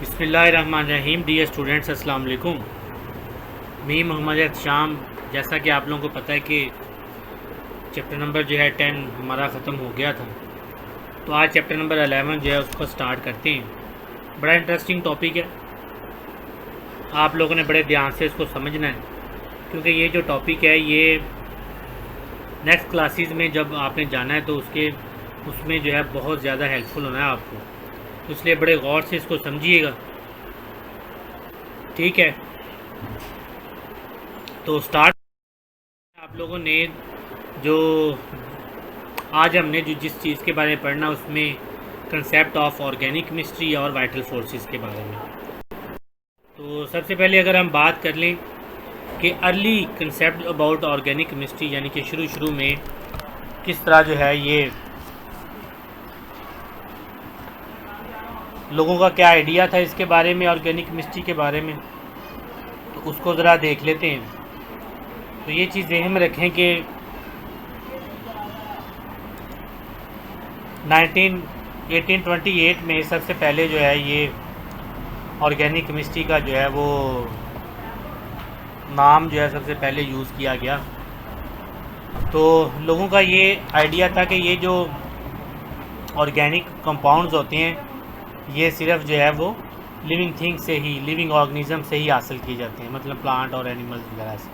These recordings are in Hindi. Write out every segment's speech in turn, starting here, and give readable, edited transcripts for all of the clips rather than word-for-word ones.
बिस्मिल्लाहिर्रहमानिर्रहीम। डियर स्टूडेंट्स, अस्सलाम वालेकुम। मैं मोहम्मद एहतशाम। जैसा कि आप लोगों को पता है कि चैप्टर नंबर जो है 10 हमारा ख़त्म हो गया था, तो आज चैप्टर नंबर 11 जो है उसको स्टार्ट करते हैं। बड़ा इंटरेस्टिंग टॉपिक है, आप लोगों ने बड़े ध्यान से इसको समझना है, क्योंकि ये जो टॉपिक है ये नेक्स्ट क्लासेस में जब आपने जाना है तो उसमें जो है बहुत ज़्यादा हेल्पफुल होना है आपको, तो इसलिए बड़े गौर से इसको समझिएगा, ठीक है। तो स्टार्ट आप लोगों ने जो आज हमने जिस चीज़ के बारे में पढ़ना उसमें कंसेप्ट ऑफ ऑर्गेनिक केमिस्ट्री और वाइटल फोर्सेस के बारे में। तो सबसे पहले अगर हम बात कर लें कि early concept about organic chemistry, यानी कि शुरू में किस तरह जो है ये लोगों का क्या आइडिया था इसके बारे में, ऑर्गेनिक केमिस्ट्री के बारे में, तो उसको ज़रा देख लेते हैं। तो ये चीज़ ध्यान में रखें कि 1828 में सबसे पहले जो है ये ऑर्गेनिक केमिस्ट्री का जो है वो नाम जो है सबसे पहले यूज़ किया गया। तो लोगों का ये आइडिया था कि ये जो ऑर्गेनिक कंपाउंड्स होते हैं ये सिर्फ जो है वो लिविंग थिंग से ही, लिविंग ऑर्गेनिज्म से ही हासिल किए जाते हैं, मतलब प्लांट और एनिमल्स वगैरह से।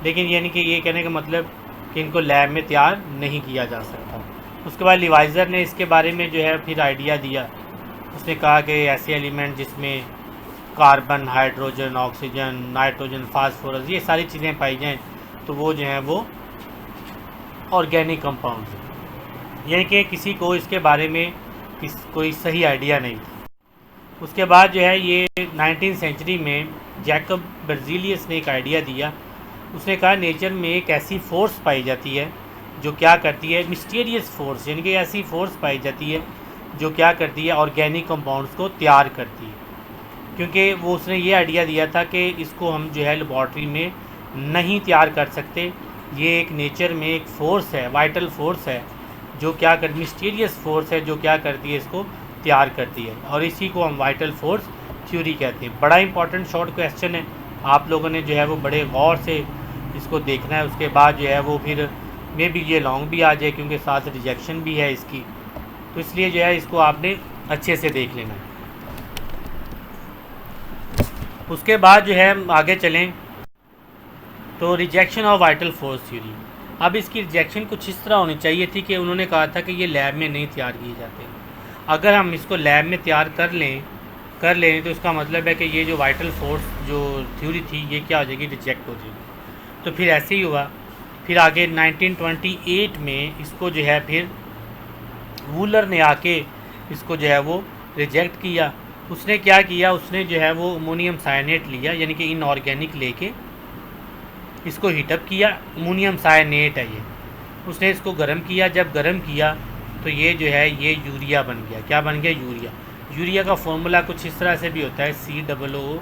लेकिन यानी कि ये कहने का मतलब कि इनको लैब में तैयार नहीं किया जा सकता। उसके बाद लिवाइज़र ने इसके बारे में जो है फिर आइडिया दिया। उसने कहा कि ऐसे एलिमेंट जिसमें carbon, hydrogen, oxygen, nitrogen, phosphorus, ये सारी चीज़ें पाई जाएँ तो वो जो है वो ऑर्गेनिक कंपाउंड्स हैं। यानी कि किसी को इसके बारे में कोई सही आइडिया नहीं था। उसके बाद जो है ये 19वीं सेंचुरी में जैकब बर्जीलियस ने एक आइडिया दिया। उसने कहा नेचर में एक ऐसी फोर्स पाई जाती है जो क्या करती है, मिस्टीरियस फोर्स, यानी कि ऐसी फोर्स पाई जाती है जो क्या करती है, ऑर्गेनिक कंपाउंड्स को तैयार करती है। क्योंकि वो उसने ये आइडिया दिया था कि इसको हम जो है लेबॉर्ट्री में नहीं तैयार कर सकते, ये एक नेचर में एक फ़ोर्स है, वाइटल फोर्स है जो क्या कर, मिस्टीरियस फोर्स है जो क्या करती है, इसको तैयार करती है, और इसी को हम वाइटल फोर्स थ्योरी कहते हैं। बड़ा इंपॉर्टेंट शॉर्ट क्वेश्चन है, आप लोगों ने जो है वो बड़े गौर से इसको देखना है। उसके बाद जो है वो फिर मे भी ये लॉन्ग भी आ जाए क्योंकि साथ रिजेक्शन भी है इसकी, तो इसलिए जो है इसको आपने अच्छे से देख लेना है। उसके बाद जो है आगे चलें तो rejection of vital force theory. अब इसकी रिजेक्शन कुछ इस तरह होनी चाहिए थी कि उन्होंने कहा था कि ये लैब में नहीं तैयार किए जाते। अगर हम इसको लैब में तैयार कर लें तो इसका मतलब है कि ये जो वाइटल फोर्स जो थ्योरी थी ये क्या हो जाएगी, रिजेक्ट हो जाएगी। तो फिर ऐसे ही हुआ। फिर आगे 1928 में इसको जो है फिर वूलर ने आके इसको जो है वो रिजेक्ट किया। उसने क्या किया, उसने जो है वो अमोनियम साइनेट लिया, यानी कि इनऑर्गेनिक लेके इसको हीटअप किया। अमोनियम साइनेट है ये, उसने इसको गर्म किया। जब गर्म किया तो ये जो है ये यूरिया बन गया। क्या बन गया, यूरिया। यूरिया का फॉर्मूला कुछ इस तरह से भी होता है, COO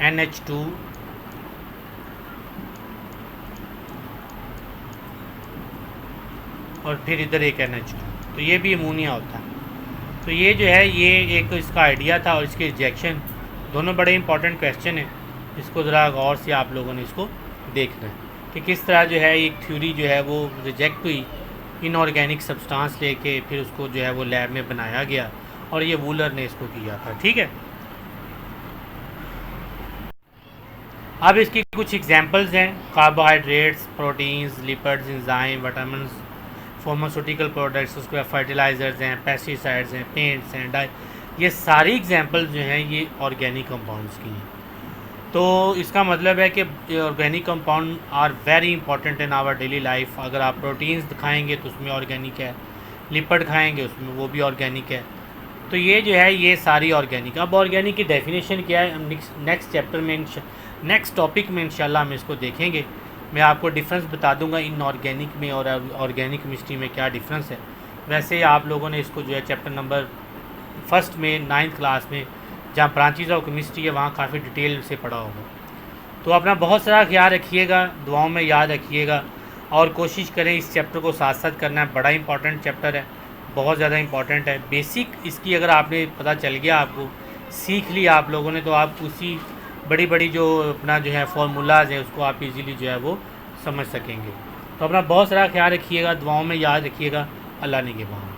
NH2 और फिर इधर एक NH2, तो ये भी अमोनिया होता है। तो ये जो है ये एक इसका आइडिया था और इसके रिजेक्शन, दोनों बड़े इंपॉर्टेंट क्वेश्चन हैं। इसको ज़रा गौर से आप लोगों ने इसको देखना है कि किस तरह जो है एक थ्योरी जो है वो रिजेक्ट हुई, इनऑर्गेनिक सब्सटेंस लेके फिर उसको जो है वो लैब में बनाया गया और ये वूलर ने इसको किया था, ठीक है। अब इसकी कुछ एग्जांपल्स हैं, carbohydrates, proteins, lipids, enzyme, vitamins, pharmaceutical products, उसके बाद फर्टिलाइज़र्स हैं, पेस्टिसाइड्स हैं, पेंट्स हैं, डाई, ये सारी एग्जांपल्स जो हैं ये ऑर्गेनिक कंपाउंड्स की हैं। तो इसका मतलब है कि organic compound are very important in our daily life. अगर आप प्रोटीन्स खाएंगे तो उसमें ऑर्गेनिक है, लिपिड खाएंगे उसमें वो भी ऑर्गेनिक है। तो ये जो है ये सारी ऑर्गेनिक। अब ऑर्गेनिक की डेफिनेशन क्या है, हम नेक्स्ट चैप्टर में, नेक्स्ट टॉपिक में इंशाल्लाह हम इसको देखेंगे। मैं आपको डिफरेंस बता दूंगा इनऑर्गेनिक में और ऑर्गेनिक केमिस्ट्री में क्या डिफरेंस है। वैसे आप लोगों ने इसको जो है चैप्टर नंबर 1 में 9th क्लास में जहाँ ब्रांचेज ऑफ केमिस्ट्री है वहाँ काफ़ी डिटेल से पढ़ा होगा। तो अपना बहुत सारा ख्याल रखिएगा, दुआओं में याद रखिएगा और कोशिश करें इस चैप्टर को साथ साथ करना है। बड़ा इंपॉर्टेंट चैप्टर है, बहुत ज़्यादा इम्पॉर्टेंट है। बेसिक इसकी अगर आपने पता चल गया, आपको सीख लिया आप लोगों ने, तो आप उसी बड़ी बड़ी जो अपना जो है फार्मूलाज है उसको आप इजीली जो है वो समझ सकेंगे। तो अपना बहुत सारा ख्याल रखिएगा, दुआओं में याद रखिएगा। अल्लाह ने के बाद।